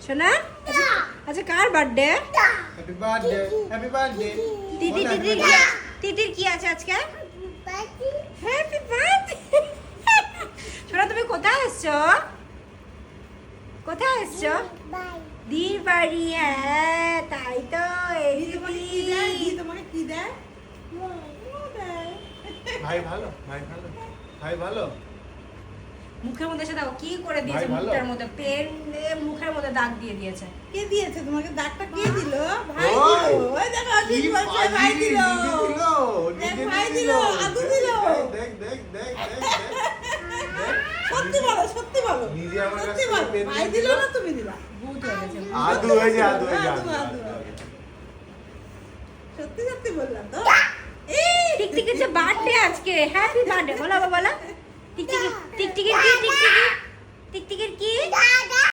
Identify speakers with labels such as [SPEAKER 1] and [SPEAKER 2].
[SPEAKER 1] শোনা আচ্ছা কার birthday?
[SPEAKER 2] Happy birthday, happy birthday.
[SPEAKER 1] Titir কি আছে আজকে? Happy birthday. শোনা তুমি কোথায় এসছো? কোথায় এসছো? দির বাড়ি। হ্যাঁ তাই তো।
[SPEAKER 3] তোমাকে কি দেয়?
[SPEAKER 2] ভাই ভালো, ভাই ভালো, ভাই ভালো।
[SPEAKER 1] মুখের মধ্যে এসে দাও কি করে দিয়েছে,
[SPEAKER 2] ভাই ভালো?
[SPEAKER 1] মুখটার মধ্যে পেন দিয়ে মুখের মধ্যে দাগ দিয়ে দিয়েছে।
[SPEAKER 3] কে দিয়েছে তোমাকে দাগটা? কে দিল? ভাই
[SPEAKER 2] ওই,
[SPEAKER 3] দিল। ওই দেখো ঠিক
[SPEAKER 2] কি
[SPEAKER 3] বলছে, ভাই
[SPEAKER 2] পাজি,
[SPEAKER 3] দিল।
[SPEAKER 2] নিজে দিল,
[SPEAKER 3] দেখ,
[SPEAKER 2] নিজে
[SPEAKER 3] ভাই
[SPEAKER 2] দিল।
[SPEAKER 3] দিল, আদু দিল।
[SPEAKER 2] দেখ, দেখ, দেখ, দেখ, দেখ।
[SPEAKER 3] সত্যি বলো, সত্যি বলো।
[SPEAKER 2] নিজে আমার
[SPEAKER 3] সত্যি
[SPEAKER 2] কাছে
[SPEAKER 3] বলো,
[SPEAKER 2] পেন
[SPEAKER 3] ভাই
[SPEAKER 2] দিয়ে
[SPEAKER 3] দিল
[SPEAKER 2] দিল।
[SPEAKER 3] না তুমি দিলা?
[SPEAKER 1] ভূত হয়ে গেছে।
[SPEAKER 2] আদু হয়েছে, আদু হয়েছে,
[SPEAKER 3] আদু,
[SPEAKER 2] আদু,
[SPEAKER 3] আদু,
[SPEAKER 2] আদু।
[SPEAKER 3] সত্যি সত্যি বললাম তো।
[SPEAKER 1] টিকটিকির যে বার্থডে আজকে, হ্যাপি বার্থডে বলো বাবা বলো। টিকটিকির কি? টিকটিকির কি?